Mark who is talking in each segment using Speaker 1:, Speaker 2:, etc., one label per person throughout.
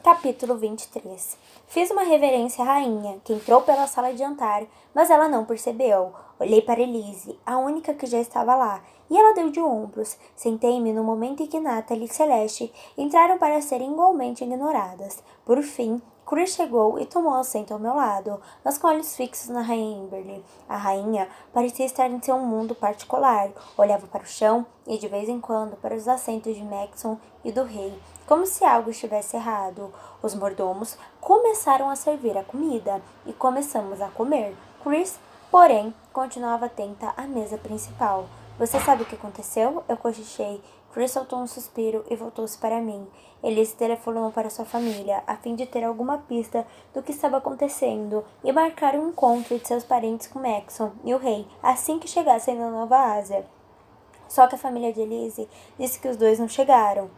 Speaker 1: Capítulo 23. Fiz uma reverência à rainha, que entrou pela sala de jantar, mas ela não percebeu. Olhei para Elise, a única que já estava lá, e ela deu de ombros. Sentei-me no momento em que Natalie e Celeste entraram para serem igualmente ignoradas. Por fim, Chris chegou e tomou assento ao meu lado, mas com olhos fixos na rainha Amberly. A rainha parecia estar em seu mundo particular. Olhava para o chão e, de vez em quando, para os assentos de Maxon e do rei, como se algo estivesse errado. Os mordomos começaram a servir a comida e começamos a comer. Chris, porém, continuava atenta à mesa principal. Você sabe o que aconteceu? Eu cochichei. Chris soltou um suspiro e voltou-se para mim. Elise telefonou para sua família, a fim de ter alguma pista do que estava acontecendo e marcar um encontro de seus parentes com Maxon e o rei, assim que chegassem na Nova Ásia. Só que a família de Elise disse que os dois não chegaram.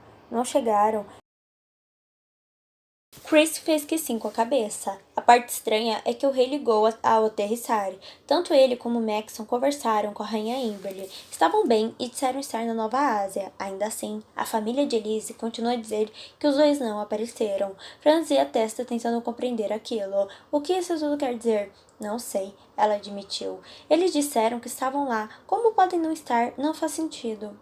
Speaker 1: Chris fez que sim com a cabeça. A parte estranha é que o rei ligou ao aterrissar. Tanto ele como Maxon conversaram com a rainha Amberly. Estavam bem e disseram estar na Nova Ásia. Ainda assim, a família de Elise continua a dizer que os dois não apareceram. Franzi a testa tentando compreender aquilo. O que isso tudo quer dizer? Não sei, ela admitiu. Eles disseram que estavam lá. Como podem não estar? Não faz sentido.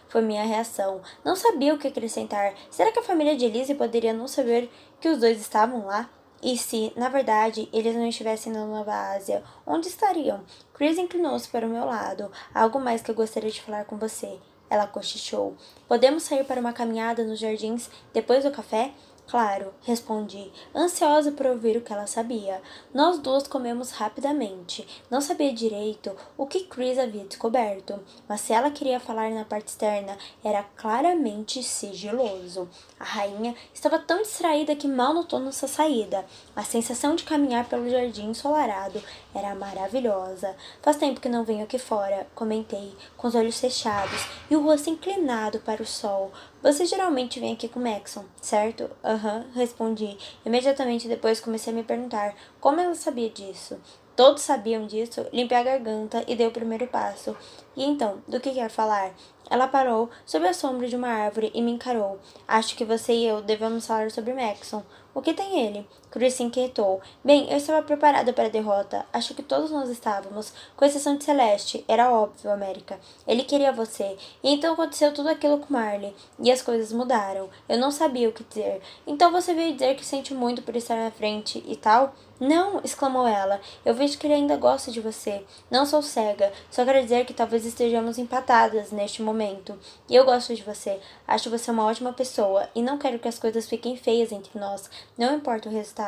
Speaker 1: Foi minha reação. Não sabia o que acrescentar. Será que a família de Elise poderia não saber que os dois estavam lá? E se, na verdade, eles não estivessem na Nova Ásia, onde estariam? Chris inclinou-se para o meu lado. Algo mais que eu gostaria de falar com você. Ela cochichou. Podemos sair para uma caminhada nos jardins depois do café? Claro, respondi, ansiosa por ouvir o que ela sabia. Nós duas comemos rapidamente. Não sabia direito o que Chris havia descoberto, mas se ela queria falar na parte externa, era claramente sigiloso. A rainha estava tão distraída que mal notou nossa saída. A sensação de caminhar pelo jardim ensolarado era maravilhosa. Faz tempo que não venho aqui fora, comentei, com os olhos fechados e o rosto inclinado para o sol. Você geralmente vem aqui com Maxon, certo? Respondi. Imediatamente depois comecei a me perguntar como ela sabia disso. Todos sabiam disso. Limpei a garganta e dei o primeiro passo. E então, do que quer falar? Ela parou sob a sombra de uma árvore e me encarou. Acho que você e eu devemos falar sobre Maxon. O que tem ele? Chris se inquietou. Bem, eu estava preparada para a derrota. Acho que todos nós estávamos, com exceção de Celeste. Era óbvio, América. Ele queria você. E então aconteceu tudo aquilo com Marley. E as coisas mudaram. Eu não sabia o que dizer. Então você veio dizer que sente muito por estar na frente e tal? Não, exclamou ela. Eu vejo que ele ainda gosta de você. Não sou cega. Só quero dizer que talvez estejamos empatadas neste momento. E eu gosto de você. Acho você uma ótima pessoa. E não quero que as coisas fiquem feias entre nós. Não importa o resultado.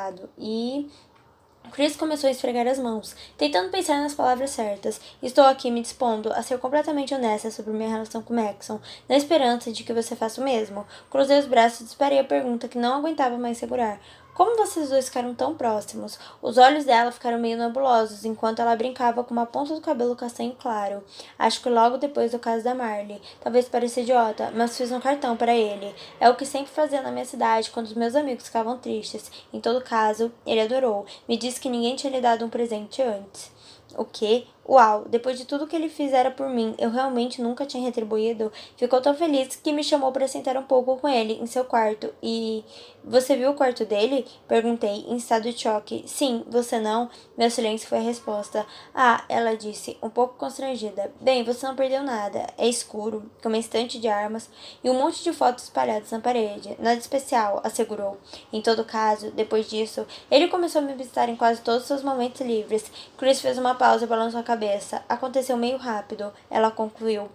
Speaker 1: Chris começou a esfregar as mãos, tentando pensar nas palavras certas. Estou aqui me dispondo a ser completamente honesta sobre minha relação com Maxon, na esperança de que você faça o mesmo. Cruzei os braços e disparei a pergunta que não aguentava mais segurar. Como vocês dois ficaram tão próximos? Os olhos dela ficaram meio nebulosos enquanto ela brincava com uma ponta do cabelo castanho claro. Acho que logo depois do caso da Marley. Talvez pareça idiota, mas fiz um cartão para ele. É o que sempre fazia na minha cidade quando os meus amigos ficavam tristes. Em todo caso, ele adorou. Me disse que ninguém tinha lhe dado um presente antes. O quê? Uau, depois de tudo que ele fizera por mim, eu realmente nunca tinha retribuído. Ficou tão feliz que me chamou para sentar um pouco com ele em seu quarto. E você viu o quarto dele? Perguntei, em estado de choque. Sim, você não? Meu silêncio foi a resposta. Ah, ela disse, um pouco constrangida. Bem, você não perdeu nada. É escuro, com uma estante de armas e um monte de fotos espalhadas na parede. Nada especial, assegurou. Em todo caso, depois disso, ele começou a me visitar em quase todos os seus momentos livres. Chris fez uma pausa e balançou a cabeça. Aconteceu meio rápido, ela concluiu.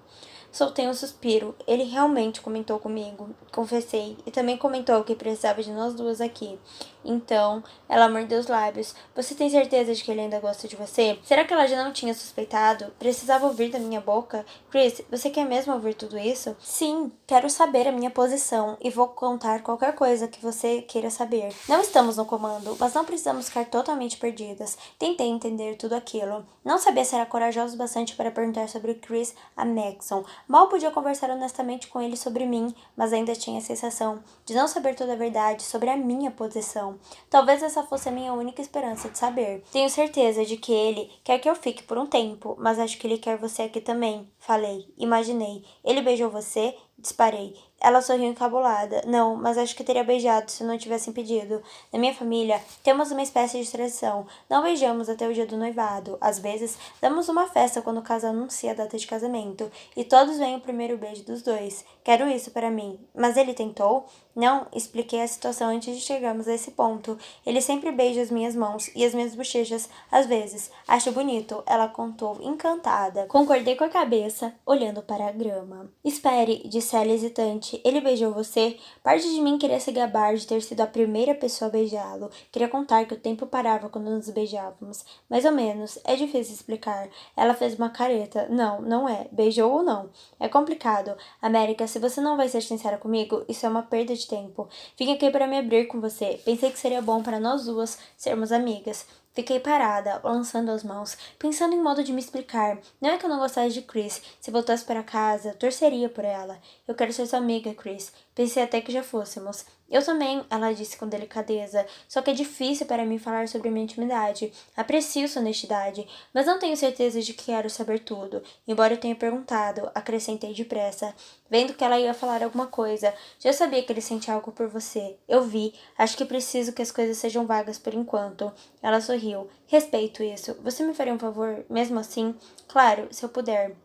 Speaker 1: Soltei um suspiro. Ele realmente comentou comigo, confessei, e também comentou que precisava de nós duas aqui. Então, ela mordeu os lábios. Você tem certeza de que ele ainda gosta de você? Será que ela já não tinha suspeitado? Precisava ouvir da minha boca? Chris, você quer mesmo ouvir tudo isso? Sim, quero saber a minha posição e vou contar qualquer coisa que você queira saber. Não estamos no comando, mas não precisamos ficar totalmente perdidas. Tentei entender tudo aquilo. Não sabia se era corajoso o bastante para perguntar sobre Chris a Maxon. Mal podia conversar honestamente com ele sobre mim, mas ainda tinha a sensação de não saber toda a verdade sobre a minha posição. Talvez essa fosse a minha única esperança de saber. Tenho certeza de que ele quer que eu fique por um tempo, mas acho que ele quer você aqui também. Falei, imaginei. Ele beijou você? Disparei. Ela sorriu encabulada. Não, mas acho que teria beijado se não tivesse impedido. Na minha família, temos uma espécie de tradição. Não beijamos até o dia do noivado. Às vezes, damos uma festa quando o casal anuncia a data de casamento. E todos veem o primeiro beijo dos dois. Quero isso para mim. Mas ele tentou? Não, expliquei a situação antes de chegarmos a esse ponto. Ele sempre beija as minhas mãos e as minhas bochechas, às vezes. Acho bonito, ela contou, encantada. Concordei com a cabeça, olhando para a grama. Espere, disse ela hesitante. Ele beijou você? Parte de mim queria se gabar de ter sido a primeira pessoa a beijá-lo. Queria contar que o tempo parava quando nos beijávamos. Mais ou menos, é difícil explicar. Ela fez uma careta. Não, não é. Beijou ou não? É complicado. América, se você não vai ser sincera comigo, isso é uma perda de tempo. Vim aqui para me abrir com você. Pensei que seria bom para nós duas sermos amigas. Fiquei parada, balançando as mãos, pensando em modo de me explicar. Não é que eu não gostasse de Chris. Se voltasse para casa, torceria por ela. Eu quero ser sua amiga, Chris. Pensei até que já fôssemos. Eu também, ela disse com delicadeza. Só que é difícil para mim falar sobre minha intimidade. Aprecio sua honestidade, mas não tenho certeza de que quero saber tudo. Embora eu tenha perguntado, acrescentei depressa, vendo que ela ia falar alguma coisa. Já sabia que ele sente algo por você. Eu vi. Acho que preciso que as coisas sejam vagas por enquanto. Ela sorriu. Respeito isso. Você me faria um favor, mesmo assim? Claro, se eu puder.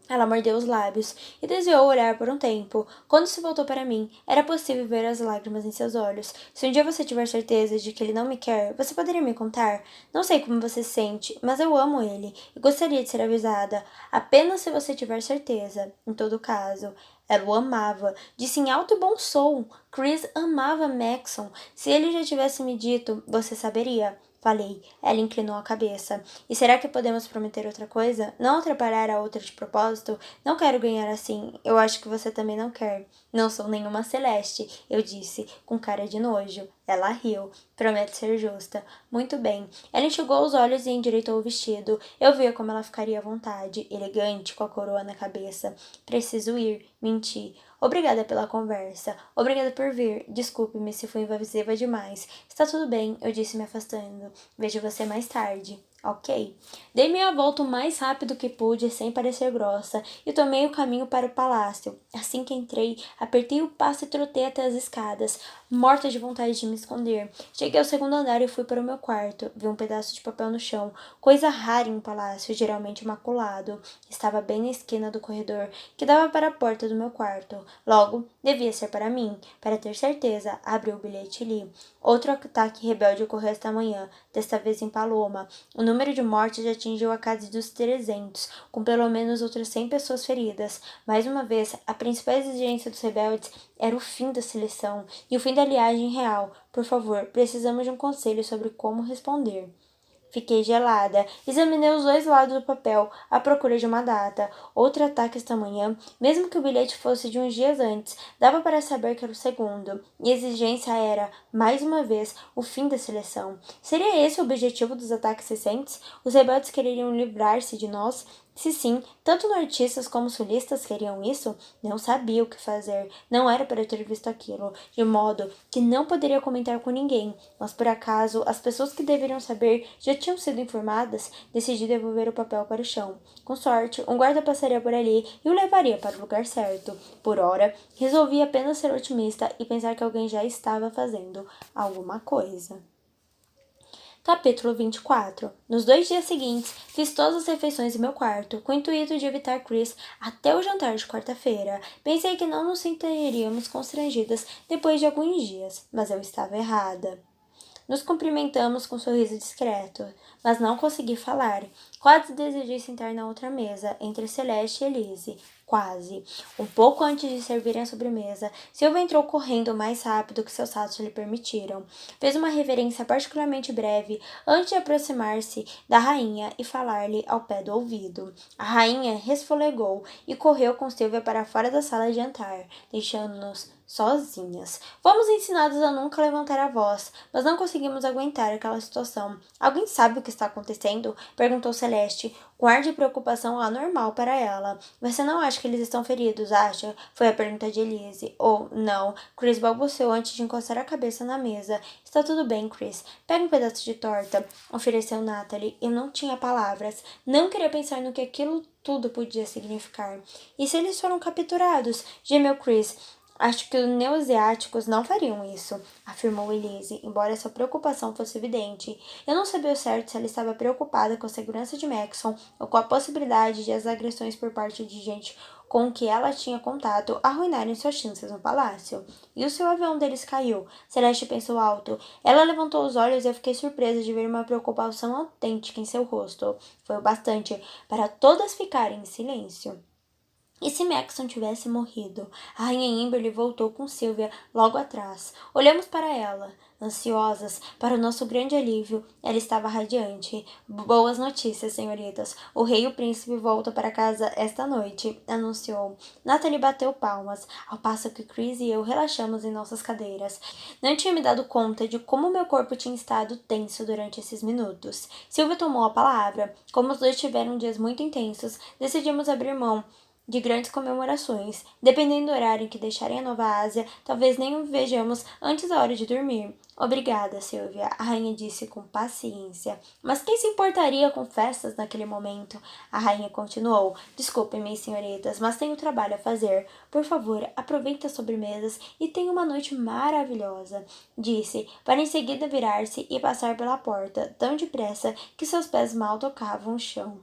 Speaker 1: Ela mordeu os lábios e desviou o olhar por um tempo. Quando se voltou para mim, era possível ver as lágrimas em seus olhos. Se um dia você tiver certeza de que ele não me quer, você poderia me contar? Não sei como você se sente, mas eu amo ele e gostaria de ser avisada. Apenas se você tiver certeza. Em todo caso, ela o amava. Disse em alto e bom som. Chris amava Maxon. Se ele já tivesse me dito, você saberia. Falei. Ela inclinou a cabeça. E será que podemos prometer outra coisa? Não atrapalhar a outra de propósito? Não quero ganhar assim. Eu acho que você também não quer. Não sou nenhuma Celeste, eu disse, com cara de nojo. Ela riu. Promete ser justa. Muito bem. Ela enxugou os olhos e endireitou o vestido. Eu via como ela ficaria à vontade, elegante, com a coroa na cabeça. Preciso ir. Menti. Obrigada pela conversa. Obrigada por vir. Desculpe-me se fui invasiva demais. Está tudo bem, eu disse me afastando. Vejo você mais tarde. Ok. Dei meia volta o mais rápido que pude, sem parecer grossa, e tomei o caminho para o palácio. Assim que entrei, apertei o passo e trotei até as escadas, morta de vontade de me esconder. Cheguei ao segundo andar e fui para o meu quarto. Vi um pedaço de papel no chão, coisa rara em um palácio, geralmente maculado. Estava bem na esquina do corredor, que dava para a porta do meu quarto. Logo, devia ser para mim. Para ter certeza, abri o bilhete e li. Outro ataque rebelde ocorreu esta manhã, desta vez em Paloma. O número de mortes já atingiu a casa dos 300, com pelo menos outras 100 pessoas feridas. Mais uma vez, a principal exigência dos rebeldes era o fim da seleção e o fim da liagem real. Por favor, precisamos de um conselho sobre como responder. Fiquei gelada. Examinei os dois lados do papel, à procura de uma data. Outro ataque esta manhã, mesmo que o bilhete fosse de uns dias antes, dava para saber que era o segundo. E a exigência era, mais uma vez, o fim da seleção. Seria esse o objetivo dos ataques recentes? Os rebeldes queriam livrar-se de nós? Se sim, tanto nortistas como sulistas queriam isso, não sabia o que fazer. Não era para eu ter visto aquilo, de modo que não poderia comentar com ninguém. Mas por acaso, as pessoas que deveriam saber já tinham sido informadas, decidi devolver o papel para o chão. Com sorte, um guarda passaria por ali e o levaria para o lugar certo. Por ora, resolvi apenas ser otimista e pensar que alguém já estava fazendo alguma coisa. Capítulo 24. Nos 2 dias seguintes, fiz todas as refeições em meu quarto, com o intuito de evitar Chris até o jantar de quarta-feira. Pensei que não nos sentiríamos constrangidas depois de alguns dias, mas eu estava errada. Nos cumprimentamos com um sorriso discreto, mas não consegui falar. Quase desejei sentar na outra mesa, entre Celeste e Elise. Quase. Um pouco antes de servirem a sobremesa, Silva entrou correndo o mais rápido que seus saltos lhe permitiram. Fez uma reverência particularmente breve antes de aproximar-se da rainha e falar-lhe ao pé do ouvido. A rainha resfolegou e correu com Silvia para fora da sala de jantar, deixando-nos sozinhas. Fomos ensinados a nunca levantar a voz, mas não conseguimos aguentar aquela situação. Alguém sabe o que está acontecendo? Perguntou Celeste, com ar de preocupação anormal para ela. Você não acha que eles estão feridos, acha? Foi a pergunta de Elise. Oh, não. Chris balbuciou antes de encostar a cabeça na mesa. Está tudo bem, Chris. Pega um pedaço de torta, ofereceu Natalie. Eu não tinha palavras. Não queria pensar no que aquilo tudo podia significar. E se eles foram capturados? Gemeu Chris. Acho que os neoasiáticos não fariam isso, afirmou Elise, embora sua preocupação fosse evidente. Eu não sabia ao certo se ela estava preocupada com a segurança de Maxon ou com a possibilidade de as agressões por parte de gente com que ela tinha contato arruinarem suas chances no palácio. E o seu avião deles caiu. Celeste pensou alto. Ela levantou os olhos e eu fiquei surpresa de ver uma preocupação autêntica em seu rosto. Foi o bastante para todas ficarem em silêncio. E se Maxon tivesse morrido? A rainha Amberly voltou com Sylvia logo atrás. Olhamos para ela, ansiosas, para o nosso grande alívio. Ela estava radiante. Boas notícias, senhoritas. O rei e o príncipe voltam para casa esta noite, anunciou. Natalie bateu palmas, ao passo que Chris e eu relaxamos em nossas cadeiras. Não tinha me dado conta de como meu corpo tinha estado tenso durante esses minutos. Sylvia tomou a palavra. Como os dois tiveram dias muito intensos, decidimos abrir mão de grandes comemorações. Dependendo do horário em que deixarem a Nova Ásia, talvez nem o vejamos antes da hora de dormir. Obrigada, Sylvia, a rainha disse com paciência. Mas quem se importaria com festas naquele momento? A rainha continuou. Desculpem-me, senhoritas, mas tenho trabalho a fazer. Por favor, aproveitem as sobremesas e tenham uma noite maravilhosa, disse, para em seguida virar-se e passar pela porta, tão depressa que seus pés mal tocavam o chão.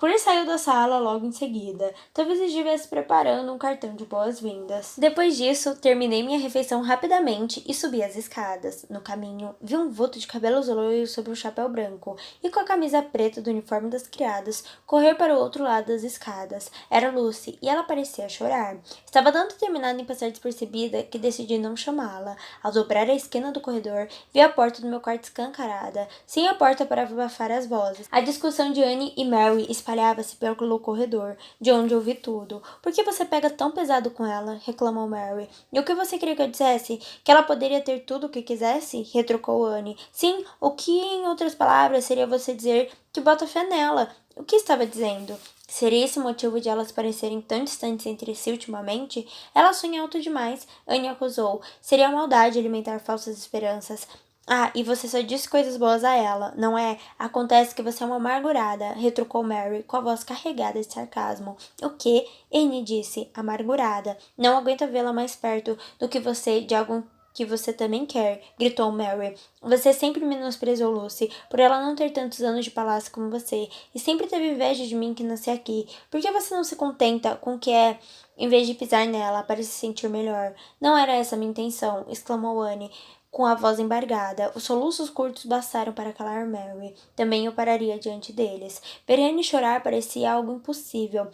Speaker 1: Chris saiu da sala logo em seguida. Talvez estivesse preparando um cartão de boas-vindas. Depois disso, terminei minha refeição rapidamente e subi as escadas. No caminho, vi um vulto de cabelos loiros sobre um chapéu branco e com a camisa preta do uniforme das criadas correr para o outro lado das escadas. Era Lucy e ela parecia chorar. Estava tão determinada em passar despercebida que decidi não chamá-la. Ao dobrar a esquina do corredor, vi a porta do meu quarto escancarada, sem a porta para abafar as vozes. A discussão de Anne e Mary espalhava-se pelo corredor, de onde ouvi tudo. Por que você pega tão pesado com ela? Reclamou Mary. E o que você queria que eu dissesse? Que ela poderia ter tudo o que quisesse? Retrucou Anne. Sim, o que, em outras palavras, seria você dizer que bota fé nela. O que estava dizendo? Seria esse o motivo de elas parecerem tão distantes entre si ultimamente? Ela sonha alto demais, Anne acusou. Seria maldade alimentar falsas esperanças. Ah, e você só disse coisas boas a ela, não é? Acontece que você é uma amargurada, retrucou Mary, com a voz carregada de sarcasmo. O quê? Anne disse, amargurada. Não aguento vê-la mais perto do que você de algum que você também quer, gritou Mary. Você sempre menosprezou Lucy, por ela não ter tantos anos de palácio como você, e sempre teve inveja de mim que nasci aqui. Por que você não se contenta com o que é, em vez de pisar nela para se sentir melhor? Não era essa a minha intenção, exclamou Anne, com a voz embargada. Os soluços curtos bastaram para calar Mary. Também eu pararia diante deles. Ver Anne chorar parecia algo impossível.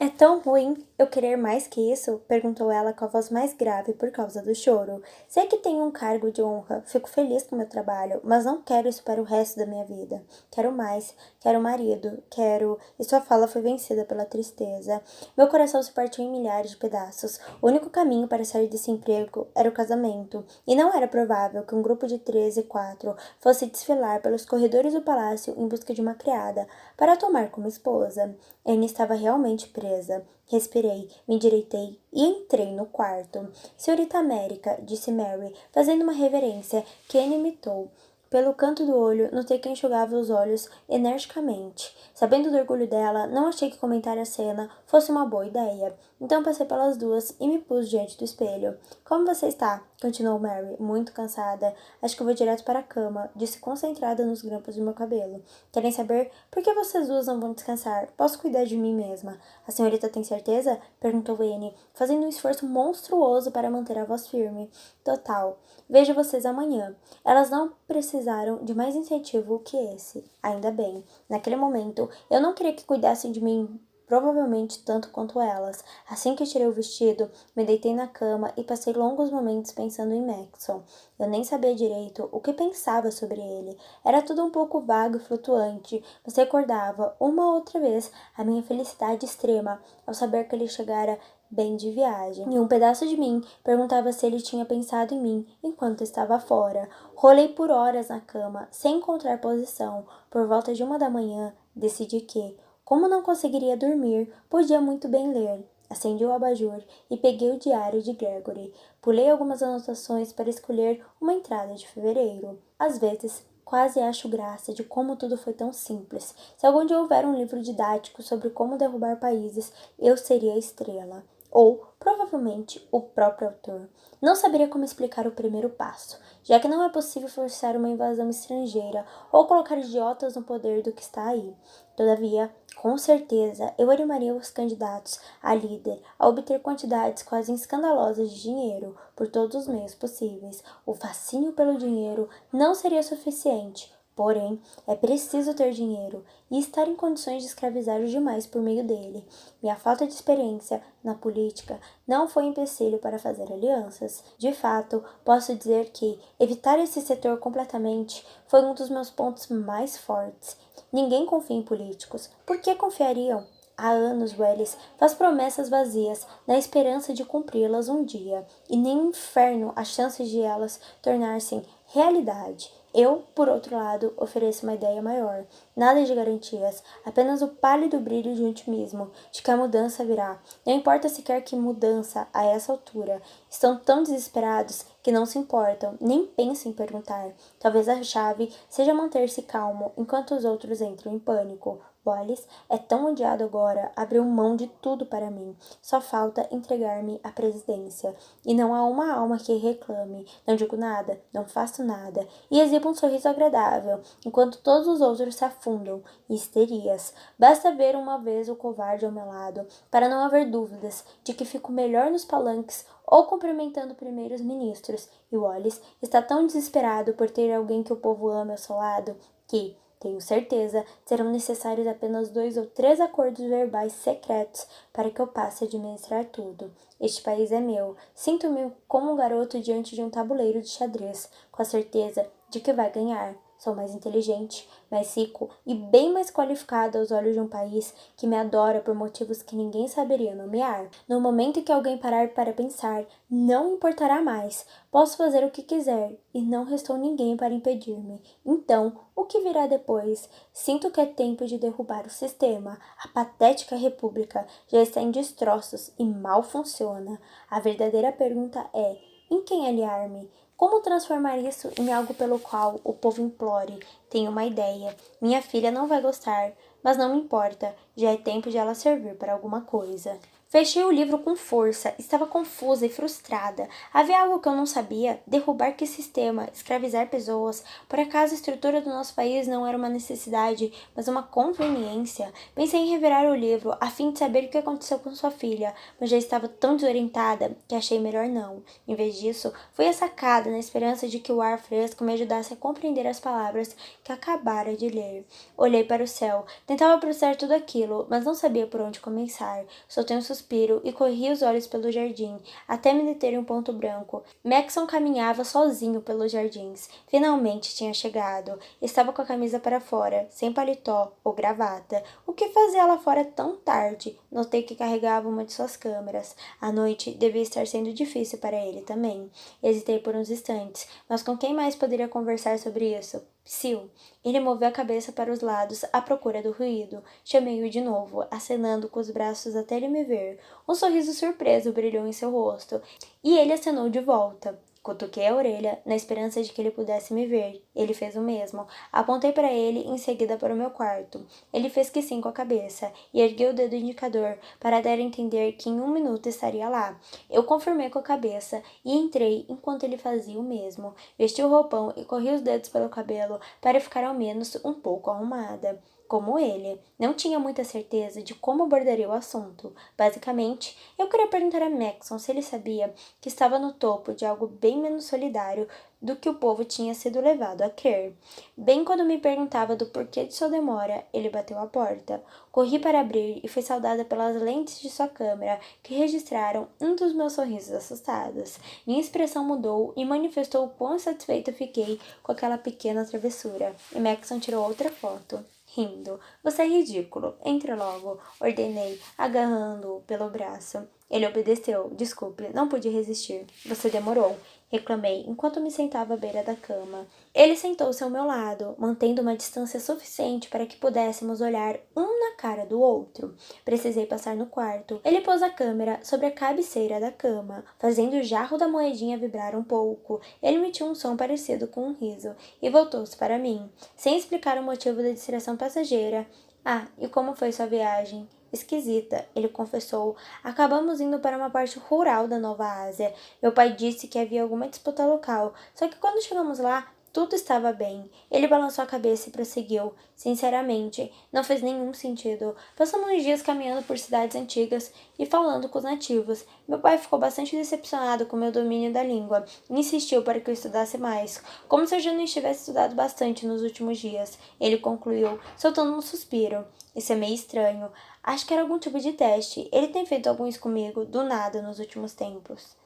Speaker 1: É tão ruim eu querer mais que isso? Perguntou ela com a voz mais grave por causa do choro. Sei que tenho um cargo de honra, fico feliz com meu trabalho, mas não quero isso para o resto da minha vida. Quero mais, quero um marido, quero... E sua fala foi vencida pela tristeza. Meu coração se partiu em milhares de pedaços. O único caminho para sair desse emprego era o casamento, e não era provável que um grupo de 13 e 4 fosse desfilar pelos corredores do palácio em busca de uma criada para tomar como esposa. Anne estava realmente presa. Respirei, me endireitei e entrei no quarto. Senhorita América, disse Mary, fazendo uma reverência que Anne imitou. Pelo canto do olho, notei que enxugava os olhos energicamente. Sabendo do orgulho dela, não achei que comentar a cena fosse uma boa ideia. Então passei pelas duas e me pus diante do espelho. Como você está? Continuou Mary, muito cansada. Acho que vou direto para a cama, disse concentrada nos grampos do meu cabelo. Querem saber por que vocês duas não vão descansar? Posso cuidar de mim mesma. A senhorita tem certeza? Perguntou Anne, fazendo um esforço monstruoso para manter a voz firme. Total. Vejo vocês amanhã. Elas não precisaram de mais incentivo que esse. Ainda bem. Naquele momento, eu não queria que cuidassem de mim, provavelmente tanto quanto elas. Assim que tirei o vestido, me deitei na cama e passei longos momentos pensando em Maxon. Eu nem sabia direito o que pensava sobre ele. Era tudo um pouco vago e flutuante, mas recordava, uma ou outra vez, a minha felicidade extrema ao saber que ele chegara bem de viagem. E um pedaço de mim perguntava se ele tinha pensado em mim enquanto estava fora. Rolei por horas na cama, sem encontrar posição. Por volta de 1 da manhã, decidi que, como não conseguiria dormir, podia muito bem ler. Acendi o abajur e peguei o diário de Gregory. Pulei algumas anotações para escolher uma entrada de fevereiro. Às vezes, quase acho graça de como tudo foi tão simples. Se algum dia houver um livro didático sobre como derrubar países, eu seria a estrela. ou, provavelmente, o próprio autor. Não saberia como explicar o primeiro passo, já que não é possível forçar uma invasão estrangeira ou colocar idiotas no poder do que está aí. Todavia, com certeza, eu animaria os candidatos a líder a obter quantidades quase escandalosas de dinheiro por todos os meios possíveis. O fascínio pelo dinheiro não seria suficiente. Porém, é preciso ter dinheiro e estar em condições de escravizar os demais por meio dele. Minha falta de experiência na política não foi empecilho para fazer alianças. De fato, posso dizer que evitar esse setor completamente foi um dos meus pontos mais fortes. Ninguém confia em políticos. Por que confiariam? Há anos, Welles faz promessas vazias, na esperança de cumpri-las um dia, e nem no inferno há chances de elas tornar-se realidade. Eu, por outro lado, ofereço uma ideia maior. Nada de garantias, apenas o pálido brilho de um otimismo, de que a mudança virá. Não importa sequer que mudança a essa altura. Estão tão desesperados que não se importam, nem pensam em perguntar. Talvez a chave seja manter-se calmo enquanto os outros entram em pânico. Wallace é tão odiado agora, abriu mão de tudo para mim. Só falta entregar-me à presidência. E não há uma alma que reclame. Não digo nada, não faço nada. E exibo um sorriso agradável, enquanto todos os outros se afundam em histerias. Basta ver uma vez o covarde ao meu lado, para não haver dúvidas de que fico melhor nos palanques ou cumprimentando primeiros ministros. E Wallace está tão desesperado por ter alguém que o povo ama ao seu lado que, tenho certeza, serão necessários apenas 2 ou 3 acordos verbais secretos para que eu passe a administrar tudo. Este país é meu. Sinto-me como um garoto diante de um tabuleiro de xadrez, com a certeza de que vai ganhar. Sou mais inteligente, mais rico e bem mais qualificado aos olhos de um país que me adora por motivos que ninguém saberia nomear. No momento em que alguém parar para pensar, não importará mais. Posso fazer o que quiser e não restou ninguém para impedir-me. Então, o que virá depois? Sinto que é tempo de derrubar o sistema. A patética república já está em destroços e mal funciona. A verdadeira pergunta é: em quem aliar-me? Como transformar isso em algo pelo qual o povo implore? Tenho uma ideia. Minha filha não vai gostar, mas não me importa. Já é tempo de ela servir para alguma coisa. Fechei o livro com força, estava confusa e frustrada. Havia algo que eu não sabia? Derrubar que sistema? Escravizar pessoas? Por acaso a estrutura do nosso país não era uma necessidade, mas uma conveniência? Pensei em revirar o livro, a fim de saber o que aconteceu com sua filha, mas já estava tão desorientada que achei melhor não. Em vez disso, fui à sacada na esperança de que o ar fresco me ajudasse a compreender as palavras que acabara de ler. Olhei para o céu, tentava processar tudo aquilo, mas não sabia por onde começar. Soltei um suspiro e corri os olhos pelo jardim, até me deter em um ponto branco. Maxon caminhava sozinho pelos jardins. Finalmente tinha chegado. Estava com a camisa para fora, sem paletó ou gravata. O que fazia lá fora tão tarde? Notei que carregava uma de suas câmeras. A noite devia estar sendo difícil para ele também. Hesitei por uns instantes, mas com quem mais poderia conversar sobre isso? Psyll. Ele moveu a cabeça para os lados à procura do ruído. Chamei-o de novo, acenando com os braços até ele me ver. Um sorriso surpreso brilhou em seu rosto, e ele acenou de volta. Cutuquei a orelha, na esperança de que ele pudesse me ver. Ele fez o mesmo. Apontei para ele e em seguida para o meu quarto. Ele fez que sim com a cabeça e ergueu o dedo indicador para dar a entender que em 1 minuto estaria lá. Eu confirmei com a cabeça e entrei enquanto ele fazia o mesmo. Vesti o roupão e corri os dedos pelo cabelo para ficar ao menos um pouco arrumada. Como ele, não tinha muita certeza de como abordaria o assunto. Basicamente, eu queria perguntar a Maxon se ele sabia que estava no topo de algo bem menos solidário do que o povo tinha sido levado a crer. Bem quando me perguntava do porquê de sua demora, ele bateu à porta. Corri para abrir e fui saudada pelas lentes de sua câmera, que registraram um dos meus sorrisos assustados. Minha expressão mudou e manifestou o quão satisfeita fiquei com aquela pequena travessura. E Maxon tirou outra foto. Rindo. Você é ridículo. Entre logo, ordenei, agarrando-o pelo braço. Ele obedeceu. Desculpe, não pude resistir. Você demorou, reclamei, enquanto me sentava à beira da cama. Ele sentou-se ao meu lado, mantendo uma distância suficiente para que pudéssemos olhar um na cara do outro. Precisei passar no quarto. Ele pôs a câmera sobre a cabeceira da cama, fazendo o jarro da moedinha vibrar um pouco. Ele emitiu um som parecido com um riso e voltou-se para mim. Sem explicar o motivo da distração passageira. Ah, e como foi sua viagem? esquisita, ele confessou. Acabamos indo para uma parte rural da Nova Ásia. Meu pai disse que havia alguma disputa local, só que quando chegamos lá, tudo estava bem. Ele balançou a cabeça e prosseguiu. Sinceramente, não fez nenhum sentido. Passamos uns dias caminhando por cidades antigas e falando com os nativos. Meu pai ficou bastante decepcionado com meu domínio da língua e insistiu para que eu estudasse mais, como se eu já não estivesse estudado bastante nos últimos dias. Ele concluiu, soltando um suspiro. Isso é meio estranho. Acho que era algum tipo de teste. Ele tem feito alguns comigo, do nada, nos últimos tempos.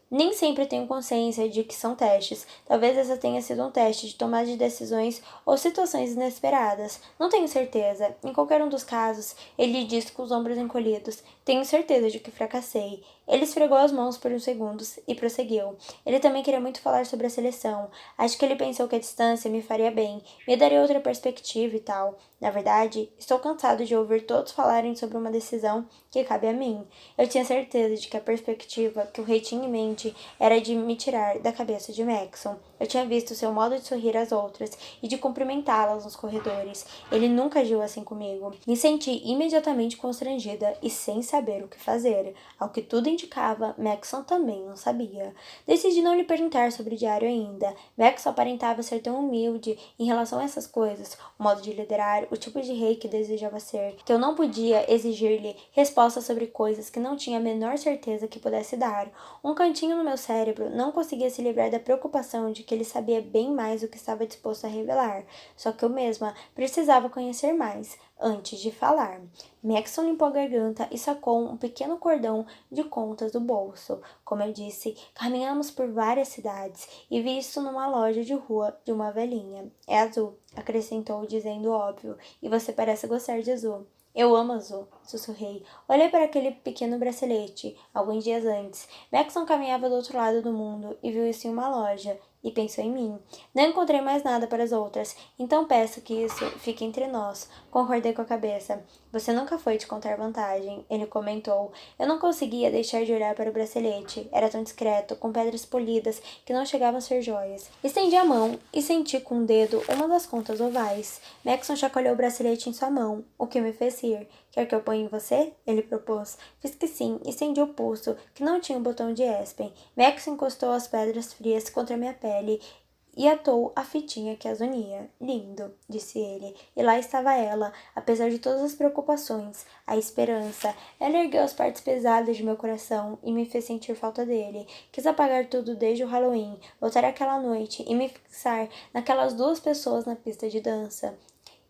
Speaker 1: Nem sempre tenho consciência de que são testes. Talvez essa tenha sido um teste de tomada de decisões ou situações inesperadas. Não tenho certeza. Em qualquer um dos casos, ele disse com os ombros encolhidos. Tenho certeza de que fracassei. Ele esfregou as mãos por uns segundos e prosseguiu. Ele também queria muito falar sobre a seleção. Acho que ele pensou que a distância me faria bem, me daria outra perspectiva e tal. Na verdade, estou cansado de ouvir todos falarem sobre uma decisão que cabe a mim. Eu tinha certeza de que a perspectiva que o rei tinha em mente era de me tirar da cabeça de Maxon. Eu tinha visto seu modo de sorrir às outras e de cumprimentá-las nos corredores. Ele nunca agiu assim comigo. Me senti imediatamente constrangida e sem saber o que fazer. Ao que tudo indicava, Maxon também não sabia. Decidi não lhe perguntar sobre o diário ainda. Maxon aparentava ser tão humilde em relação a essas coisas, o modo de liderar, o tipo de rei que desejava ser, que eu não podia exigir-lhe respostas sobre coisas que não tinha a menor certeza que pudesse dar. Um cantinho no meu cérebro não conseguia se livrar da preocupação de que ele sabia bem mais do que estava disposto a revelar, só que eu mesma precisava conhecer mais antes de falar. Maxon limpou a garganta e sacou um pequeno cordão de contas do bolso. Como eu disse, caminhamos por várias cidades e vi isso numa loja de rua de uma velhinha. É azul, acrescentou, dizendo óbvio, e você parece gostar de azul. Eu amo azul, sussurrei. Olhei para aquele pequeno bracelete, alguns dias antes. Maxon caminhava do outro lado do mundo e viu isso em uma loja. E pensou em mim. Não encontrei mais nada para as outras, então peço que isso fique entre nós. Concordei com a cabeça. Você nunca foi te contar vantagem, ele comentou. Eu não conseguia deixar de olhar para o bracelete. Era tão discreto, com pedras polidas, que não chegavam a ser joias. Estendi a mão e senti com o dedo uma das contas ovais. Maxon chacoalhou o bracelete em sua mão, o que me fez rir. Quer que eu ponha em você? Ele propôs. Fiz que sim e estendi o pulso, que não tinha um botão de Espen. Max encostou as pedras frias contra minha pele e atou a fitinha que as unia. Lindo, disse ele. E lá estava ela, apesar de todas as preocupações, a esperança. Ela ergueu as partes pesadas de meu coração e me fez sentir falta dele. Quis apagar tudo desde o Halloween, voltar àquela noite e me fixar naquelas duas pessoas na pista de dança.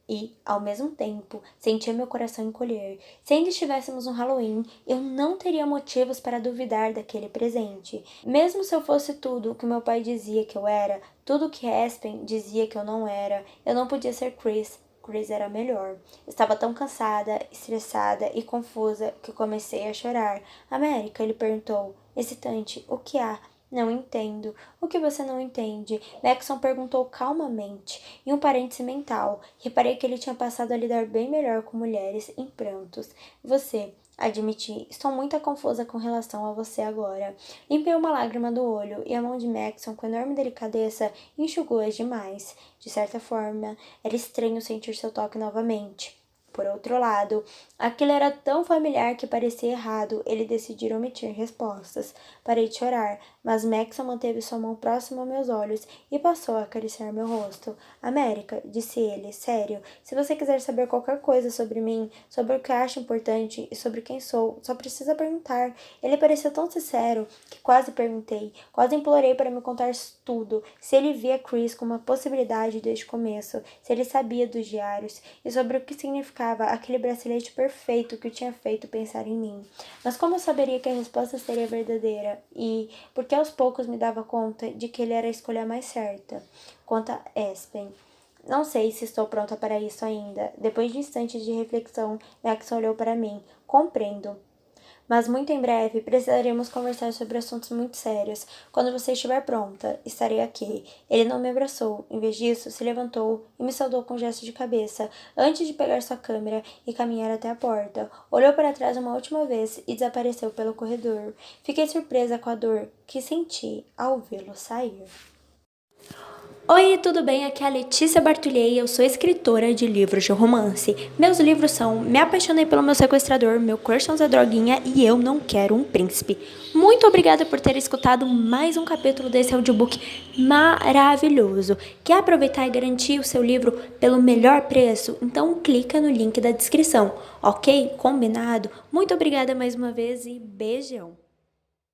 Speaker 1: E, ao mesmo tempo, sentia meu coração encolher. Se ainda estivéssemos no Halloween, eu não teria motivos para duvidar daquele presente. Mesmo se eu fosse tudo o que meu pai dizia que eu era, tudo o que Aspen dizia que eu não podia ser Chris. Chris era melhor. Estava tão cansada, estressada e confusa que comecei a chorar. América, ele perguntou, excitante, o que há? Não entendo. O que você não entende? Maxon perguntou calmamente, em um parêntese mental. Reparei que ele tinha passado a lidar bem melhor com mulheres em prantos. Você, admiti, estou muito confusa com relação a você agora. Limpei uma lágrima do olho e a mão de Maxon, com enorme delicadeza, enxugou-as demais. De certa forma, era estranho sentir seu toque novamente. Por outro lado, aquilo era tão familiar que parecia errado ele decidir omitir respostas. Parei de chorar, mas Maxon manteve sua mão próxima aos meus olhos e passou a acariciar meu rosto. América, disse ele, sério, se você quiser saber qualquer coisa sobre mim, sobre o que acho importante e sobre quem sou, só precisa perguntar. Ele pareceu tão sincero que quase perguntei, quase implorei para me contar tudo, se ele via Chris como uma possibilidade desde o começo, se ele sabia dos diários e sobre o que significava aquele bracelete perfeito que o tinha feito pensar em mim. Mas como eu saberia que a resposta seria verdadeira? E porque aos poucos me dava conta de que ele era a escolha mais certa. Quanto a Aspen. Não sei se estou pronta para isso ainda. Depois de instantes de reflexão, Max olhou para mim. Compreendo. Mas muito em breve precisaremos conversar sobre assuntos muito sérios. Quando você estiver pronta, estarei aqui. Ele não me abraçou. Em vez disso, se levantou e me saudou com um gesto de cabeça, antes de pegar sua câmera e caminhar até a porta. Olhou para trás uma última vez e desapareceu pelo corredor. Fiquei surpresa com a dor que senti ao vê-lo sair. Oi, tudo bem? Aqui é a Letícia Bartolhei, eu sou escritora de livros de romance. Meus livros são Me Apaixonei pelo Meu Sequestrador, Meu Crush é um Zé Droguinha e Eu Não Quero um Príncipe. Muito obrigada por ter escutado mais um capítulo desse audiobook maravilhoso. Quer aproveitar e garantir o seu livro pelo melhor preço? Então clica no link da descrição, ok? Combinado? Muito obrigada mais uma vez e beijão!